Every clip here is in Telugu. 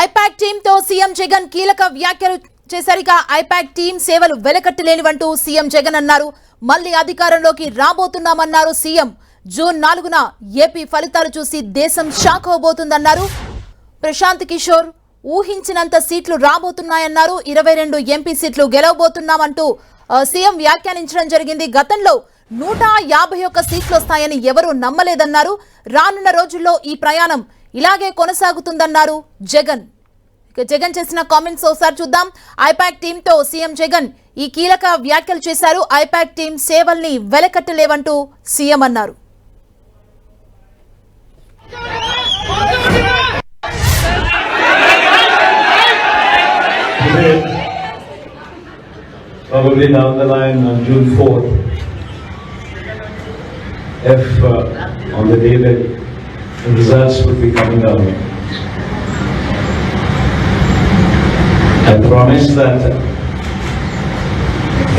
ఐపాక్ టీమ్ తో సీఎం జగన్ కీలక వ్యాఖ్యలు చేశారు. ఐపాక్ టీం సేవలు వెలకట్టలేనివంటూ సీఎం జగన్ అన్నారు. మళ్లీ అధికారంలోకి రాబోతున్నామన్నారు సీఎం. జూన్ 4న ఏపీ ఫలితాలు చూసి దేశం షాక్ అవబోతుందన్నారు. ప్రశాంత్ కిషోర్ ఊహించినంత సీట్లు రాబోతున్నాయన్నారు. 22 ఎంపీ సీట్లు గెలవబోతున్నామంటూ సీఎం వ్యాఖ్యానించడం జరిగింది. గతంలో 151 సీట్లు వస్తాయని ఎవరూ నమ్మలేదన్నారు. రానున్న రోజుల్లో ఈ ప్రయాణం ఇలాగే కొనసాగుతుందన్నారు జగన్. జగన్ చేసిన కామెంట్స్ ఒకసారి చూద్దాం. ఐపాక్ టీమ్ తో సీఎం జగన్ ఈ కీలక వ్యాఖ్యలు చేశారు. ఐపాక్ టీం సేవల్ని వెలకట్టలేవంటూ సీఎం అన్నారు. Probably down the line on June 4th, if on the day that the results would be coming out, I promise that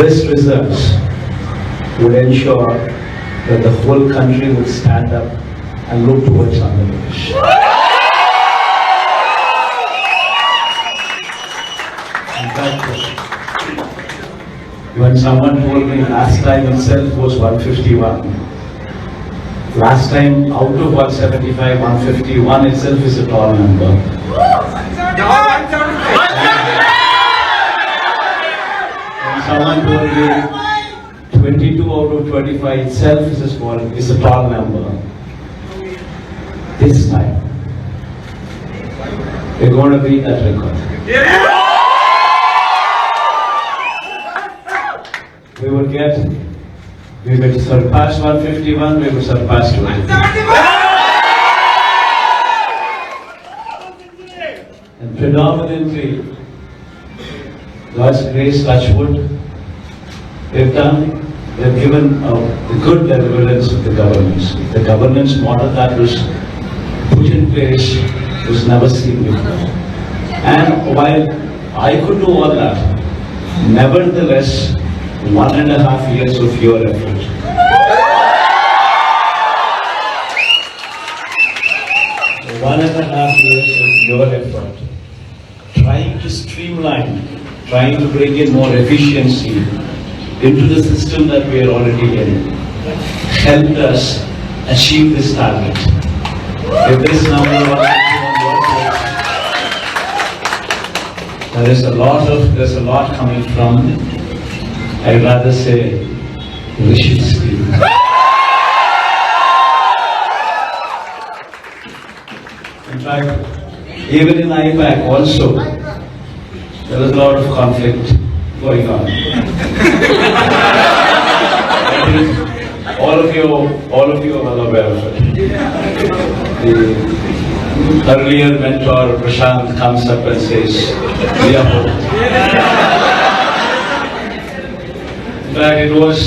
this results would ensure that the whole country would stand up and look towards Andhra Pradesh. In fact, when someone told me last time itself was 151, last time out of 175, 151 itself is a tall number. When someone told me 22 out of 25 itself is a tall number. This time, we're going to beat that record. We would surpass 151, we would surpass 250. And predominantly, God's grace, touch wood, they've given the good evidence of the governance. The governance model that was put in place was never seen before. And while I could do all that, nevertheless, 1.5 years of your effort. 1.5 years of your effort, trying to streamline, trying to bring in more efficiency into the system that we are already in, helped us achieve this target. If this number was on your plate, there's a lot coming from, I'd rather say, vicious people. In fact, even in IPAC also, there was a lot of conflict going on. I think all of you are well aware of it. The earlier mentor Prashant comes up and says, "We are both." In fact, it was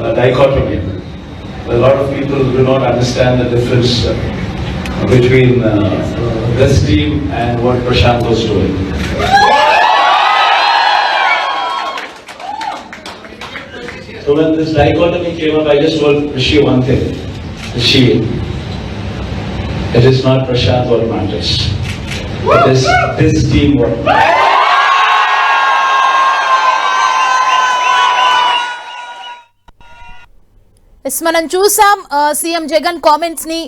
a dichotomy. A lot of people do not understand the difference between this team and what Prashant was doing. So when this dichotomy came up, I just told Rishi one thing. Rishi, it is not Prashant what matters. It is this team what matters. మనం చూసాం సీఎం జగన్ కామెంట్స్ ని.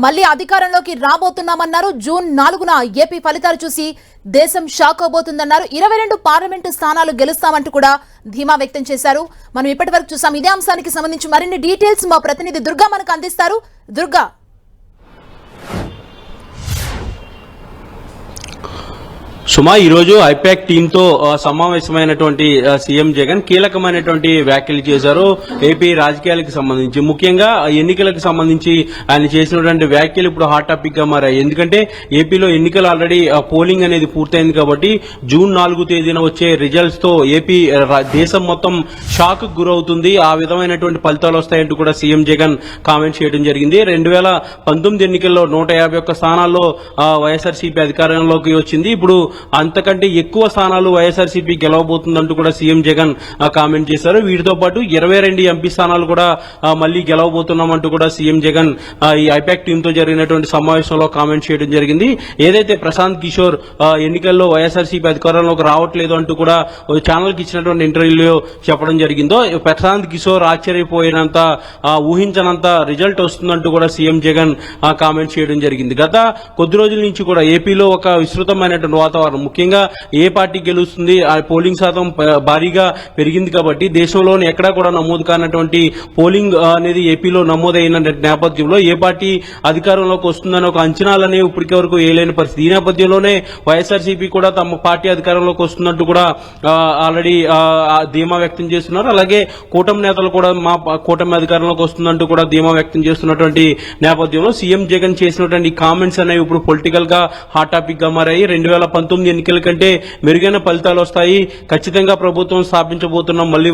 మళ్ళీ అధికారంలోకి రాబోతున్నామన్నారు. జూన్ 4న ఏపీ ఫలితాలు చూసి దేశం షాక్ అవబోతుందన్నారు. 22 పార్లమెంటు స్థానాలు గెలుస్తామంటూ కూడా ధీమా వ్యక్తం చేశారు. మనం ఇప్పటి వరకు చూసాం. ఇదే అంశానికి సంబంధించి మరిన్ని డీటెయిల్స్ మా ప్రతినిధి దుర్గా మనకు అందిస్తారు. దుర్గా, సుమా, ఈరోజు ఐపాక్ టీంతో సమావేశమైనటువంటి సీఎం జగన్ కీలకమైనటువంటి వ్యాఖ్యలు చేశారు ఏపీ రాజకీయాలకు సంబంధించి. ముఖ్యంగా ఎన్నికలకు సంబంధించి ఆయన చేసినటువంటి వ్యాఖ్యలు ఇప్పుడు హాట్ టాపిక్ గా మారాయి. ఎందుకంటే ఏపీలో ఎన్నికలు ఆల్రెడీ పోలింగ్ అనేది పూర్తయింది కాబట్టి జూన్ 4 తేదీన వచ్చే రిజల్ట్స్ తో ఏపీ దేశం మొత్తం షాక్ గురవుతుంది. ఆ విధమైనటువంటి ఫలితాలు వస్తాయంటూ కూడా సీఎం జగన్ కామెంట్ చేయడం జరిగింది. 2019 ఎన్నికల్లో 151 స్థానాల్లో వైఎస్ఆర్సీపీ అధికారంలోకి వచ్చింది. ఇప్పుడు అంతకంటే ఎక్కువ స్థానాలు వైఎస్ఆర్సీపీ గెలవబోతుందంటూ కూడా సీఎం జగన్ కామెంట్ చేశారు. వీటితో పాటు 22 ఎంపీ స్థానాలు కూడా మళ్లీ గెలవబోతున్నామంటూ కూడా సీఎం జగన్ ఈ ఐపాక్ టీమ్ తో జరిగినటువంటి సమావేశంలో కామెంట్ చేయడం జరిగింది. ఏదైతే ప్రశాంత్ కిషోర్ ఎన్నికల్లో వైఎస్ఆర్సీపీ అధికారంలోకి రావట్లేదు అంటూ కూడా ఛానల్ కి ఇచ్చినటువంటి ఇంటర్వ్యూలో చెప్పడం జరిగిందో, ప్రశాంత్ కిషోర్ ఆశ్చర్యపోయినంత ఊహించనంత రిజల్ట్ వస్తుందంటూ కూడా సీఎం జగన్ కామెంట్ చేయడం జరిగింది. గత కొద్ది రోజుల నుంచి కూడా ఏపీలో ఒక విస్తృతమైనటువంటి వాతావరణం, ముఖ్యంగా ఏ పార్టీ గెలుస్తుంది ఆ పోలింగ్ శాతం భారీగా పెరిగింది కాబట్టి దేశంలోని ఎక్కడా కూడా నమోదు కానటువంటి పోలింగ్ అనేది ఏపీలో నమోదైన నేపథ్యంలో ఏ పార్టీ అధికారంలోకి వస్తుందని ఒక అంచనాలనే ఇప్పటికే వరకు వేయలేని పరిస్థితి. ఈ నేపథ్యంలోనే వైఎస్ఆర్సీపీ కూడా తమ పార్టీ అధికారంలోకి వస్తున్నట్టు కూడా ఆల్రెడీ ధీమా వ్యక్తం చేస్తున్నారు. అలాగే కూటమి నేతలు కూడా మా కూటమి అధికారంలోకి వస్తుందంటూ కూడా ధీమా వ్యక్తం చేస్తున్నటువంటి నేపథ్యంలో సీఎం జగన్ చేసినటువంటి కామెంట్స్ అనేవి ఇప్పుడు పొలిటికల్ గా హాట్ టాపిక్ గా మారాయి. 2019 ఎన్నికల కంటే మెరుగైన ఫలితాలు వస్తాయి, ఖచ్చితంగా ప్రభుత్వం స్థాపించబోతున్నాం, మళ్లీ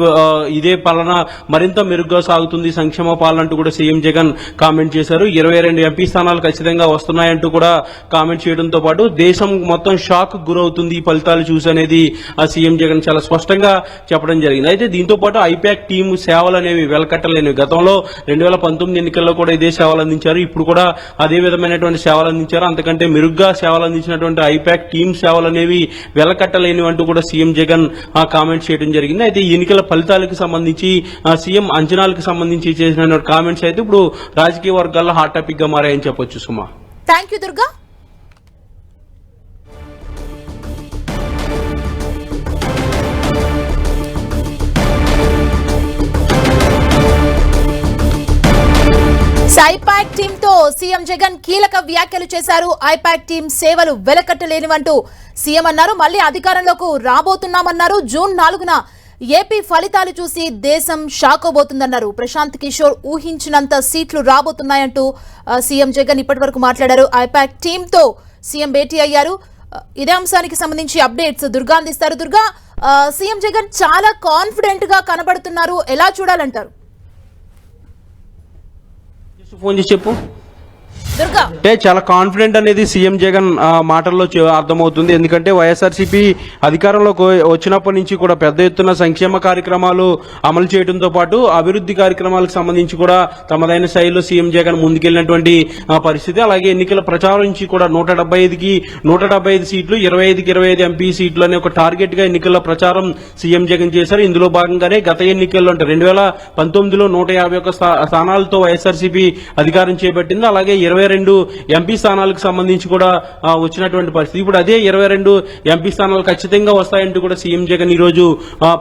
ఇదే పాలన మరింత మెరుగ్గా సాగుతుంది, సంక్షేమ పాలన అంటూ కూడా సీఎం జగన్ కామెంట్ చేశారు. 22 ఎంపీ స్థానాలు ఖచ్చితంగా వస్తున్నాయంటూ కూడా కామెంట్ చేయడంతో పాటు దేశం మొత్తం షాక్ గురవుతుంది ఈ ఫలితాలు చూసి అనేది సీఎం జగన్ చాలా స్పష్టంగా చెప్పడం జరిగింది. అయితే దీంతో పాటు ఐపాక్ టీమ్ సేవలు అనేవి వెలకట్టలేనివి. గతంలో 2019 ఎన్నికల్లో కూడా ఇదే సేవలు అందించారు, ఇప్పుడు కూడా అదే విధమైనటువంటి సేవలు అందించారు. అంతకంటే మెరుగ్గా సేవలు అందించినటువంటి ఐపాక్ టీమ్ సేవలు అనేవి వెలకట్టలేనివి అంటూ కూడా సీఎం జగన్ కామెంట్ చేయడం జరిగింది. అయితే ఈ ఎన్నికల ఫలితాలకు సంబంధించి సీఎం అంచనాలకు సంబంధించి చేసిన కామెంట్స్ అయితే ఇప్పుడు రాజకీయ వర్గాల్లో హాట్ టాపిక్ గా మారాయని చెప్పొచ్చు. Suma, thank you Durga. IPAC team తో సీఎం జగన్ కీలక వ్యాఖ్యలు చేశారు. ఐపాక్ టీమ్ సేవలు వెలకట్టలేనివంటూ సీఎం అన్నారు. మళ్లీ అధికారంలోకి రాబోతున్నామన్నారు. జూన్ 4న ఏపీ ఫలితాలు చూసి దేశం షాక్ అవబోతుందన్నారు. ప్రశాంత్ కిషోర్ ఊహించినంత సీట్లు రాబోతున్నాయంటూ సీఎం జగన్ ఇప్పటివరకు మాట్లాడారు. ఐపాక్ టీమ్ తో సీఎం భేటీ అయ్యారు. ఇదే అంశానికి సంబంధించి అప్డేట్స్ దుర్గా అందిస్తారు. దుర్గా, సీఎం జగన్ చాలా కాన్ఫిడెంట్ గా కనబడుతున్నారు, ఎలా చూడాలంటారు? ఫోన్ చేసి చెప్పు. దుర్గా, అంటే చాలా కాన్ఫిడెంట్ అనేది సీఎం జగన్ మాటల్లో అర్థమవుతుంది. ఎందుకంటే వైఎస్ఆర్సీపీ అధికారంలోకి వచ్చినప్పటి నుంచి కూడా పెద్ద ఎత్తున సంక్షేమ కార్యక్రమాలు అమలు చేయడంతో పాటు అభివృద్ధి కార్యక్రమాలకు సంబంధించి కూడా తమదైన శైలిలో సీఎం జగన్ ముందుకెళ్లినటువంటి పరిస్థితి. అలాగే ఎన్నికల ప్రచారం నుంచి కూడా 175కి 175 సీట్లు, 25కి 25 ఎంపీ సీట్లు అనే ఒక టార్గెట్ గా ఎన్నికల ప్రచారం సీఎం జగన్ చేశారు. ఇందులో భాగంగానే గత ఎన్నికల్లో అంటే 2019లో 151 స్థానాలతో వైఎస్ఆర్సీపీ అధికారం చేపట్టింది. అలాగే 22 ఎంపీ స్థానాలకు సంబంధించి కూడా వచ్చినటువంటి పరిస్థితి. ఇప్పుడు అదే 22 ఎంపీ స్థానాలు ఖచ్చితంగా వస్తాయంటూ కూడా సీఎం జగన్ ఈ రోజు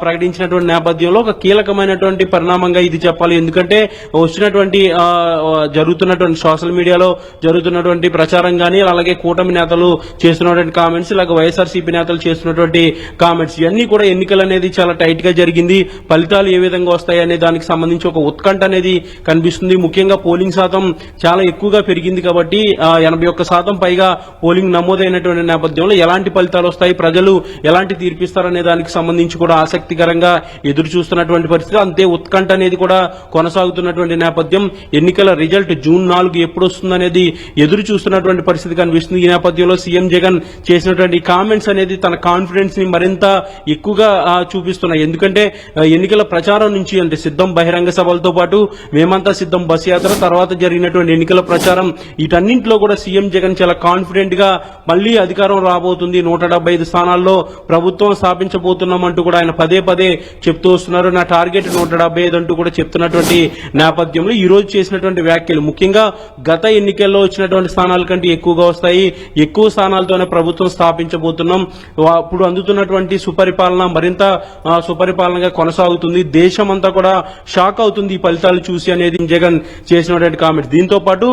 ప్రకటించినటువంటి నేపథ్యంలో ఒక కీలకమైనటువంటి పరిణామంగా ఇది చెప్పాలి. ఎందుకంటే వచ్చినటువంటి జరుగుతున్నటువంటి సోషల్ మీడియాలో జరుగుతున్నటువంటి ప్రచారం కానీ, అలాగే కూటమి నేతలు చేస్తున్నటువంటి కామెంట్స్, ఇలాగ వైఎస్ఆర్సీపీ నేతలు చేస్తున్నటువంటి కామెంట్స్ ఇవన్నీ కూడా ఎన్నికలు అనేది చాలా టైట్ గా జరిగింది, ఫలితాలు ఏ విధంగా వస్తాయి అనే దానికి సంబంధించి ఒక ఉత్కంఠ అనేది కనిపిస్తుంది. ముఖ్యంగా పోలింగ్ శాతం చాలా ఎక్కువగా పెరిగింది కాబట్టి 81% పైగా పోలింగ్ నమోదైనటువంటి నేపథ్యంలో ఎలాంటి ఫలితాలు వస్తాయి, ప్రజలు ఎలాంటి తీర్పిస్తారనే దానికి సంబంధించి కూడా ఆసక్తికరంగా ఎదురు చూస్తున్నటువంటి పరిస్థితి. అంతే ఉత్కంఠ అనేది కూడా కొనసాగుతున్నటువంటి నేపథ్యం. ఎన్నికల రిజల్ట్ జూన్ 4 ఎప్పుడు వస్తుందనేది ఎదురు చూస్తున్నటువంటి పరిస్థితి కనిపిస్తుంది. ఈ నేపథ్యంలో సీఎం జగన్ చేసినటువంటి కామెంట్స్ అనేది తన కాన్ఫిడెన్స్ ని మరింత ఎక్కువగా చూపిస్తున్నాయి. ఎందుకంటే ఎన్నికల ప్రచారం నుంచి అంటే సిద్ధం బహిరంగ సభలతో పాటు మేమంతా సిద్ధం బస్ యాత్ర, తర్వాత జరిగినటువంటి ఎన్నికల ప్రచారం, వీటన్నింటిలో కూడా సీఎం జగన్ చాలా కాన్ఫిడెంట్ గా మళ్లీ అధికారం రాబోతుంది, 175 స్థానాల్లో ప్రభుత్వం స్థాపించబోతున్నామంటూ కూడా ఆయన పదే పదే చెప్తూ వస్తున్నారు. నా టార్గెట్ 175 అంటూ కూడా చెప్తున్నటువంటి నేపథ్యంలో ఈ రోజు చేసినటువంటి వ్యాఖ్యలు ముఖ్యంగా గత ఎన్నికల్లో వచ్చినటువంటి స్థానాల కంటే ఎక్కువగా వస్తాయి, ఎక్కువ స్థానాలతోనే ప్రభుత్వం స్థాపించబోతున్నాం, ఇప్పుడు అందుతున్నటువంటి సుపరిపాలన మరింత సుపరిపాలనగా కొనసాగుతుంది, దేశం అంతా కూడా షాక్ అవుతుంది ఈ ఫలితాలు చూసి అనేది జగన్ చేసినటువంటి కామెంట్స్. దీంతో పాటు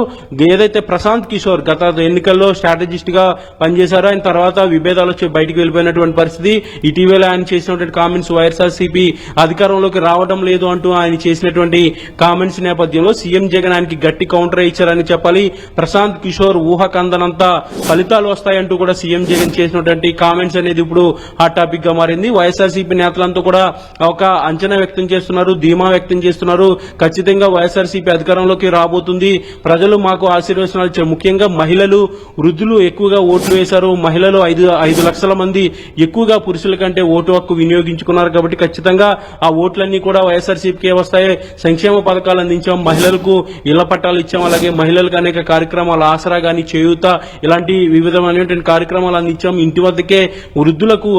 ఏదైతే ప్రశాంత్ కిషోర్ గత ఎన్నికల్లో స్ట్రాటజిస్ట్ గా పనిచేశారో ఆయన తర్వాత విభేదాలు వచ్చి బయటకు వెళ్లిపోయినటువంటి పరిస్థితి. ఇటీవల ఆయన చేసినటువంటి కామెంట్స్ వైఎస్ఆర్సీపీ అధికారంలోకి రావడం లేదు అంటూ ఆయన చేసినటువంటి కామెంట్స్ నేపథ్యంలో సీఎం జగన్ ఆయనకి గట్టి కౌంటర్ ఇచ్చారని చెప్పాలి. ప్రశాంత్ కిషోర్ ఊహకందనంత ఫలితాలు వస్తాయంటూ కూడా సీఎం జగన్ చేసినటువంటి కామెంట్స్ అనేది ఇప్పుడు హాట్ టాపిక్ గా మారింది. వైఎస్ఆర్సీపీ నేతలంతా కూడా ఒక అంచనా వ్యక్తం చేస్తున్నారు, ధీమా వ్యక్తం చేస్తున్నారు. ఖచ్చితంగా వైఎస్ఆర్సీపీ అధికారంలోకి రాబోతుంది, ప్రజలు మాకు ఆశీర్వచనాలు ఇచ్చారు. ముఖ్యంగా మహిళలు, వృద్ధులు ఎక్కువగా ఓట్లు వేశారు. మహిళలు 5 లక్షల మంది ఎక్కువగా పురుషుల కంటే ఓటు హక్కు వినియోగించుకున్నారు. కాబట్టి ఖచ్చితంగా ఆ ఓట్లన్నీ కూడా వైఎస్ఆర్సీపీకే వస్తాయి. సంక్షేమ పథకాలు అందించాం, మహిళలకు ఇళ్ల పట్టాలు ఇచ్చాం, అలాగే మహిళలకు అనేక కార్యక్రమాలు, ఆసరా గాని, చేయూత, ఇలాంటి వివిధమైనటువంటి కార్యక్రమాలు అందించాం. ఇంటి వద్దకే వృద్ధులకు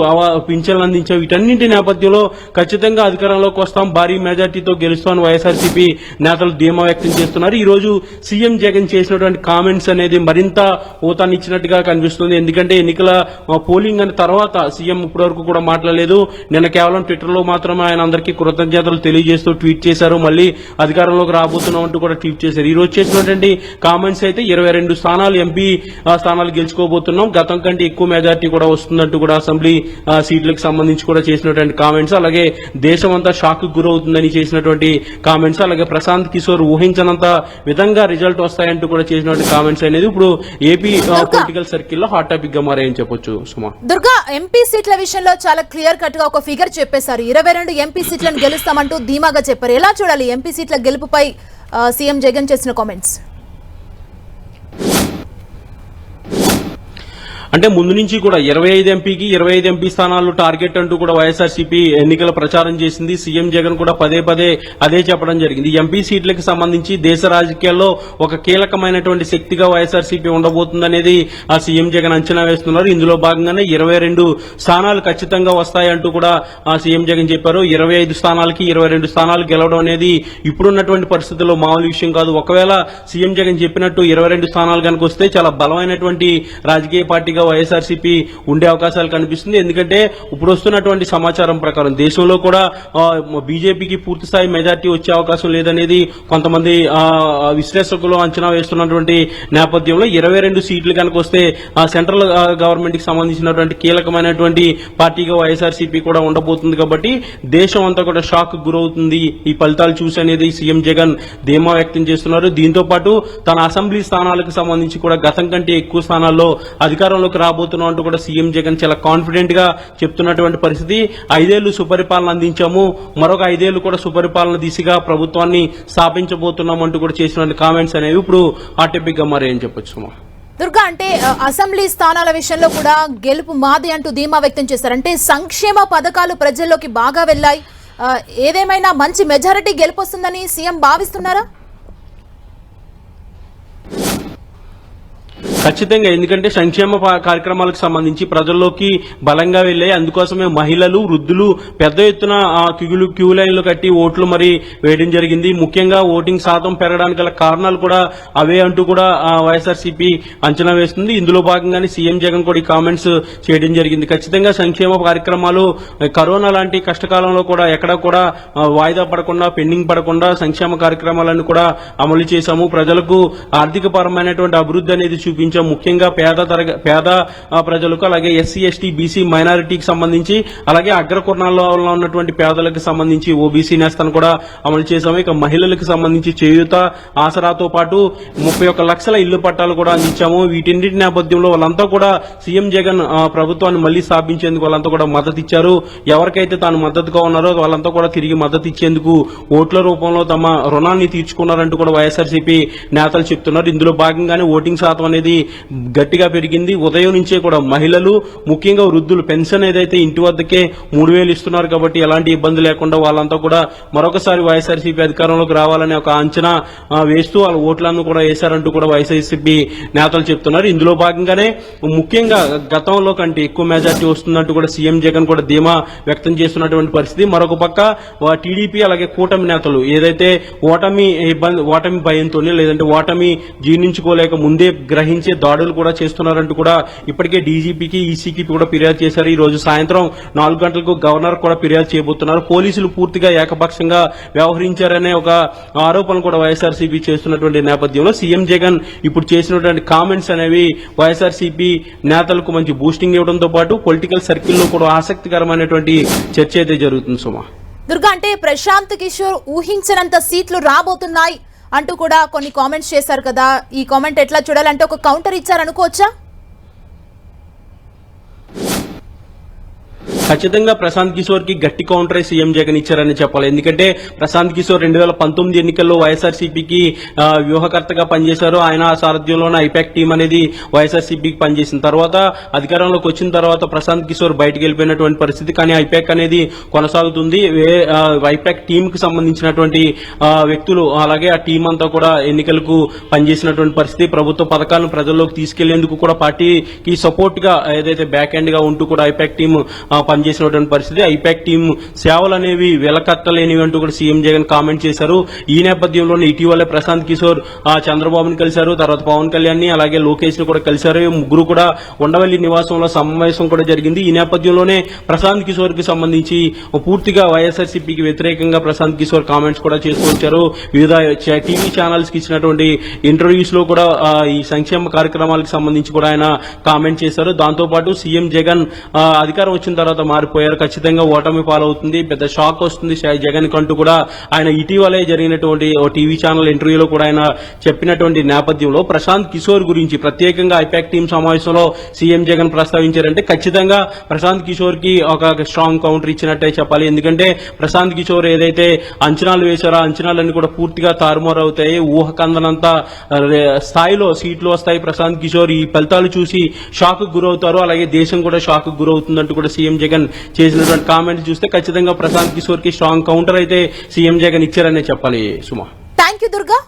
పింఛన్లు అందించాం. వీటన్నింటి నేపథ్యంలో ఖచ్చితంగా అధికారంలోకి వస్తాం, భారీ మెజార్టీతో గెలుస్తామని వైఎస్ఆర్సీపీ నేతలు ధీమా వ్యక్తం చేస్తున్నారు. ఈ రోజు సీఎం జగన్ చేసినటువంటి కామెంట్స్ అనేది మరింత ఊతాన్నిచ్చినట్టుగా కనిపిస్తుంది. ఎందుకంటే ఎన్నికల పోలింగ్ అని తర్వాత సీఎం ఇప్పటివరకు కూడా మాట్లాడలేదు. నిన్న కేవలం ట్విట్టర్ లో మాత్రమే ఆయన అందరికీ కృతజ్ఞతలు తెలియజేస్తూ ట్వీట్ చేశారు. మళ్ళీ అధికారంలోకి రాబోతున్నామంటూ కూడా ట్వీట్ చేశారు. ఈ రోజు చేసినటువంటి కామెంట్స్ అయితే 22 స్థానాలు ఎంపీ స్థానాలు గెలుచుకోబోతున్నాం, గతం కంటే ఎక్కువ మెజార్టీ కూడా వస్తుందంటూ కూడా అసెంబ్లీ సీట్లకు సంబంధించి కూడా చేసినటువంటి కామెంట్స్, అలాగే దేశం అంతా షాక్ గురవుతుందని చేసినటువంటి కామెంట్స్, అలాగే ప్రశాంత్ కిషోర్ ఊహించనంత విధంగా రిజల్ట్ వస్తాయంటూ కూడా చేసినటువంటి కామెంట్స్ అనేది ఇప్పుడు ఏపీ పొలిటికల్ సర్కిల్లో హాట్ టాపిక్ గా మారాయని చెప్పొచ్చు. సుమా, దుర్గా, ఎంపీ సీట్ల విషయంలో చాలా క్లియర్ కట్ గా ఒక ఫిగర్ చెప్పేశారు. 22 ఎంపీ సీట్లను గెలుస్తామంటూ ధీమాగా చెప్పారు. ఎలా చూడాలి ఎంపీ సీట్ల గెలుపుపై సీఎం జగన్ చేసిన కామెంట్స్? అంటే ముందు నుంచి కూడా 25 ఎంపీకి 25 ఎంపీ స్థానాలు టార్గెట్ అంటూ కూడా వైఎస్ఆర్సీపీ ఎన్నికల ప్రచారం చేసింది. సీఎం జగన్ కూడా పదే అదే చెప్పడం జరిగింది. ఎంపీ సీట్లకు సంబంధించి దేశ రాజకీయాల్లో ఒక కీలకమైనటువంటి శక్తిగా వైఎస్ఆర్సీపీ ఉండబోతుందనేది ఆ సీఎం జగన్ అంచనా వేస్తున్నారు. ఇందులో భాగంగానే 22 స్థానాలు ఖచ్చితంగా వస్తాయంటూ కూడా ఆ సీఎం జగన్ చెప్పారు. 25 స్థానాలకి 22 స్థానాలు గెలవడం అనేది ఇప్పుడున్నటువంటి పరిస్థితుల్లో మామూలు విషయం కాదు. ఒకవేళ సీఎం జగన్ చెప్పినట్టు 22 స్థానాలు కనుక వస్తే చాలా బలమైనటువంటి రాజకీయ పార్టీగా వైఎస్ఆర్సీపీ ఉండే అవకాశాలు కనిపిస్తుంది. ఎందుకంటే ఇప్పుడు వస్తున్నటువంటి సమాచారం ప్రకారం దేశంలో కూడా బీజేపీకి పూర్తి స్థాయి మెజార్టీ వచ్చే అవకాశం లేదనేది కొంతమంది విశ్లేషకులు అంచనా వేస్తున్నటువంటి నేపథ్యంలో 22 సీట్లు కనుక వస్తే సెంట్రల్ గవర్నమెంట్ కి సంబంధించినటువంటి కీలకమైనటువంటి పార్టీగా వైఎస్ఆర్సీపీ కూడా ఉండబోతుంది. కాబట్టి దేశం అంతా కూడా షాక్ గురవుతుంది ఈ ఫలితాలు చూసి అనేది సీఎం జగన్ ధీమా వ్యక్తం చేస్తున్నారు. దీంతో పాటు తన అసెంబ్లీ స్థానాలకు సంబంధించి కూడా గతం కంటే ఎక్కువ స్థానాల్లో అధికారంలోకి రాబోతున్నాం అంటూ కూడా సీఎం జగన్ చాలా కాన్ఫిడెంట్ గా చెప్తున్నటువంటి పరిస్థితి. 5 ఏళ్లు సుపరిపాలన అందించాము, మరొక 5 ఏళ్లు కూడా సుపరిపాలన దిశగా ప్రభుత్వాన్ని స్థాపించబోతున్నాం అంటూ కూడా చేసినటువంటి కామెంట్స్ అనేవి ఇప్పుడు హాట్ టాపిక్ గా మారాయని చెప్పొచ్చు. దుర్గా, అంటే అసెంబ్లీ స్థానాల విషయంలో కూడా గెలుపు మాది అంటూ ధీమా వ్యక్తం చేశారు. అంటే సంక్షేమ పథకాలు ప్రజల్లోకి బాగా వెళ్లాయి, ఏదేమైనా మంచి మెజారిటీ గెలుపొస్తుందని సీఎం భావిస్తున్నారా? ఖచ్చితంగా, ఎందుకంటే సంక్షేమ కార్యక్రమాలకు సంబంధించి ప్రజల్లోకి బలంగా వెళ్లాయి. అందుకోసమే మహిళలు, వృద్ధులు పెద్ద ఎత్తున క్యూ లైన్లు కట్టి ఓట్లు మరి వేయడం జరిగింది. ముఖ్యంగా ఓటింగ్ శాతం పెరగడానికి గల కారణాలు కూడా అవే అంటూ కూడా వైఎస్ఆర్సీపీ అంచనా వేస్తుంది. ఇందులో భాగంగానే సీఎం జగన్ కూడా ఈ కామెంట్స్ చేయడం జరిగింది. ఖచ్చితంగా సంక్షేమ కార్యక్రమాలు కరోనా లాంటి కష్టకాలంలో కూడా ఎక్కడ కూడా వాయిదా పడకుండా, పెండింగ్ పడకుండా సంక్షేమ కార్యక్రమాలను కూడా అమలు చేశాము. ప్రజలకు ఆర్థిక పరమైనటువంటి అభివృద్ధి అనేది చూపించాం. ముఖ్యంగా పేద ప్రజలకు, అలాగే ఎస్సీ, ఎస్టీ, బీసీ మైనారిటీకి సంబంధించి, అలాగే అగ్రకుర్ణాల్లో ఉన్నటువంటి పేదలకు సంబంధించి ఓబీసీ నేస్తాను కూడా అమలు చేశాము. ఇక మహిళలకు సంబంధించి చేయూత, ఆసరాతో పాటు 31 లక్షల ఇళ్లు పట్టాలు కూడా అందించాము. వీటన్నిటి నేపథ్యంలో వాళ్ళంతా కూడా సీఎం జగన్ ప్రభుత్వాన్ని మళ్లీ స్థాపించేందుకు వాళ్ళంతా కూడా మద్దతు ఇచ్చారు. ఎవరికైతే తాను మద్దతుగా ఉన్నారో వాళ్ళంతా కూడా తిరిగి మద్దతు ఇచ్చేందుకు ఓట్ల రూపంలో తమ రుణాన్ని తీర్చుకున్నారంటూ కూడా వైఎస్ఆర్సీపీ నేతలు చెప్తున్నారు. ఇందులో భాగంగానే ఓటింగ్ శాతం అనేది గట్టిగా పెరిగింది. ఉదయం నుంచే కూడా మహిళలు, ముఖ్యంగా వృద్ధులు పెన్షన్ ఏదైతే ఇంటి వద్దకే 3000 ఇస్తున్నారు కాబట్టి ఎలాంటి ఇబ్బంది లేకుండా వాళ్ళంతా కూడా మరొకసారి వైఎస్ఆర్సీపీ అధికారంలోకి రావాలనే ఒక అంచనా వేస్తూ వాళ్ళ ఓట్లను కూడా వేశారంటూ కూడా వైఎస్ఆర్సీపీ నేతలు చెప్తున్నారు. ఇందులో భాగంగానే ముఖ్యంగా గతంలో కంటే ఎక్కువ మెజార్టీ వస్తుందంటూ కూడా సీఎం జగన్ కూడా ధీమా వ్యక్తం చేస్తున్నటువంటి పరిస్థితి. మరొక పక్క టీడీపీ అలాగే కూటమి నేతలు ఏదైతే ఓటమి భయంతోనే, లేదంటే ఓటమి జీర్ణించుకోలేక ముందే గ్రహించే దాడులు కూడా చేస్తున్నారంటూ కూడా ఇప్పటికే డీజీపీకి, ఈసీకి కూడా ఫిర్యాదు చేశారు. ఈ రోజు సాయంత్రం 4 గంటలకు గవర్నర్ కూడా ఫిర్యాదు చేయబోతున్నారు. పోలీసులు పూర్తిగా ఏకపక్షంగా వ్యవహరించారనే ఒక ఆరోపణ కూడా వైఎస్ఆర్సీపీ చేస్తున్నటువంటి నేపథ్యంలో సీఎం జగన్ ఇప్పుడు చేసినటువంటి కామెంట్స్ అనేవి వైఎస్ఆర్సీపీ నేతలకు మంచి బూస్టింగ్ ఇవ్వడంతో పాటు పొలిటికల్ సర్కిల్లో కూడా ఆసక్తికరమైనటువంటి చర్చ అయితే జరుగుతుంది. సుమా, దుర్గా, అంటే ప్రశాంత్ కిషోర్ ఊహించినంత సీట్లు రాబోతున్నాయి అంటూ కూడా కొన్ని కామెంట్స్ చేశారు కదా, ఈ కామెంట్ ఎట్లా చూడాలంటే ఒక కౌంటర్ ఇచ్చారనుకోవచ్చా? ఖచ్చితంగా ప్రశాంత్ కిషోర్ కి గట్టి కౌంటర్ సీఎం జగన్ ఇచ్చారని చెప్పాలి. ఎందుకంటే ప్రశాంత్ కిషోర్ 2019 ఎన్నికల్లో వైఎస్ఆర్సీపీకి వ్యూహకర్తగా పనిచేశారు. ఆయన సారథ్యంలోనే ఐపాక్ టీం అనేది వైఎస్ఆర్సీపీకి పనిచేసిన తర్వాత అధికారంలోకి వచ్చిన తర్వాత ప్రశాంత్ కిషోర్ బయటకు వెళ్ళిపోయినటువంటి పరిస్థితి. కానీ ఐపాక్ అనేది కొనసాగుతుంది. ఐపాక్ టీం కి సంబంధించినటువంటి వ్యక్తులు అలాగే ఆ టీం అంతా కూడా ఎన్నికలకు పనిచేసినటువంటి పరిస్థితి. ప్రభుత్వ పథకాలను ప్రజల్లోకి తీసుకెళ్లేందుకు కూడా పార్టీకి సపోర్ట్ గా ఏదైతే బ్యాక్ ఎండ్ గా ఉంటూ కూడా ఐపాక్ టీం పనిచేసినటువంటి పరిస్థితి. ఐపాక్ టీం సేవలు అనేవి వెలకట్టలేనివి అంటూ కూడా సీఎం జగన్ కామెంట్ చేశారు. ఈ నేపథ్యంలోనే ఇటీవలే ప్రశాంత్ కిషోర్ చంద్రబాబుని కలిశారు, తర్వాత పవన్ కళ్యాణ్ ని అలాగే లోకేష్ ని కూడా కలిశారు. ముగ్గురు కూడా ఉండవల్లి నివాసంలో సమావేశం కూడా జరిగింది. ఈ నేపథ్యంలోనే ప్రశాంత్ కిషోర్ కి సంబంధించి పూర్తిగా వైఎస్ఆర్సీపీకి వ్యతిరేకంగా ప్రశాంత్ కిషోర్ కామెంట్స్ కూడా చేస్తూ వచ్చారు. వివిధ టీవీ ఛానల్స్ కి ఇచ్చినటువంటి ఇంటర్వ్యూస్ లో కూడా ఈ సంక్షేమ కార్యక్రమాలకు సంబంధించి కూడా ఆయన కామెంట్ చేశారు. దాంతో పాటు సీఎం జగన్ అధికారం వచ్చిన తర్వాత మారిపోయారు, ఖచ్చితంగా ఓటమి పాలవుతుంది, పెద్ద షాక్ వస్తుంది జగన్ కంటూ కూడా ఆయన ఇటీవలే జరిగినటువంటి టీవీ ఛానల్ ఇంటర్వ్యూలో కూడా ఆయన చెప్పినటువంటి నేపథ్యంలో ప్రశాంత్ కిషోర్ గురించి ప్రత్యేకంగా ఐపాక్ టీం సమావేశంలో సీఎం జగన్ ప్రస్తావించారంటే ఖచ్చితంగా ప్రశాంత్ కిషోర్ కి ఒక స్ట్రాంగ్ కౌంటర్ ఇచ్చినట్టే చెప్పాలి. ఎందుకంటే ప్రశాంత్ కిషోర్ ఏదైతే అంచనాలు వేశారో అంచనాలన్నీ కూడా పూర్తిగా తారుమారు అవుతాయి. ఊహకందనంత స్థాయిలో సీట్లు వస్తాయి. ప్రశాంత్ కిషోర్ ఈ ఫలితాలు చూసి షాక్ గురవుతారు, అలాగే దేశం కూడా షాక్ గురవుతుందంటూ కూడా సీఎం జగన్ చేసినటువంటి కామెంట్స్ చూస్తే ఖచ్చితంగా ప్రశాంత్ కిషోర్ కి స్ట్రాంగ్ కౌంటర్ అయితే సీఎం జగన్ ఇచ్చారనే చెప్పాలి. Suma, thank you Durga.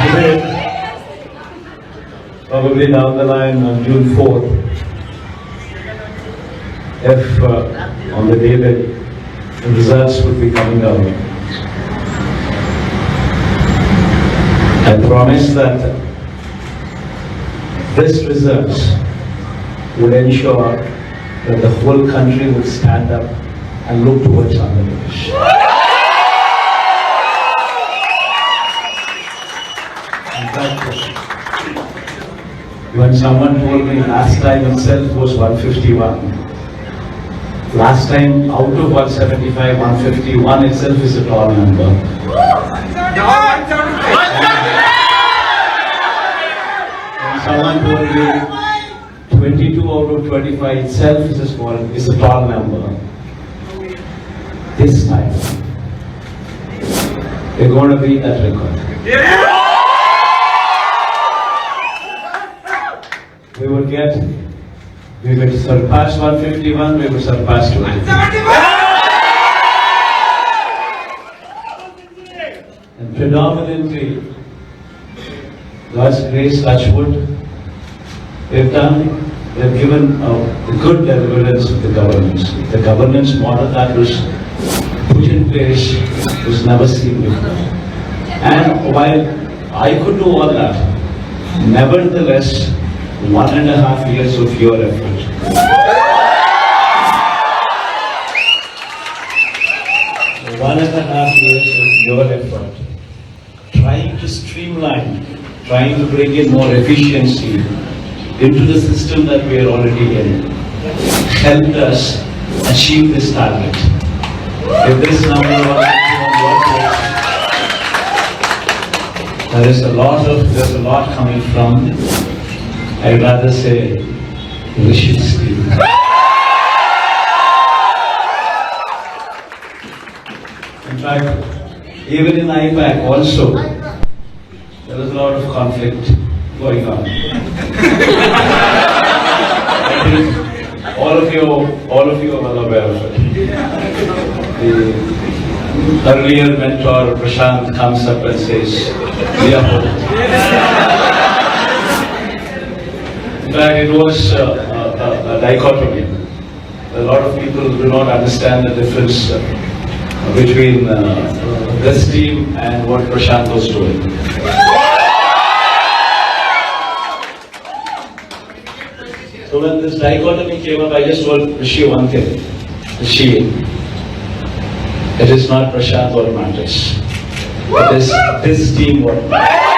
Today, probably down the line on June 4th, if on the day that the results would be coming out, I promise that this results would ensure that the whole country would stand up and look towards Andhra Pradesh. In fact, when someone told me last time itself was 151, last time out of 175, 151 itself is a tall number. When someone told me 22 out of 25 itself is a tall number. This time, we're going to beat that record. We will surpass 151, we will surpass 20. And predominantly, God's grace, touch wood, they've given a good evidence of the governance. The governance model that was put in place was never seen before. And while I could do all that, nevertheless, 1.5 years of your effort. 1.5 years of your effort, trying to streamline, trying to bring in more efficiency into the system that we are already in, helped us achieve this target. If this number was on your plate, there's a lot coming from, I'd rather say, Rishi's team. In fact, even in IPAC also, there was a lot of conflict going on. I think all of you are well aware of it. The earlier mentor Prashant comes up and says, "We are home." In fact, it was a dichotomy. A lot of people do not understand the difference between this team and what Prashant was doing. So when this dichotomy came up, I just told Rishi one thing. Rishi, it is not Prashant what matters. It is this team what matters.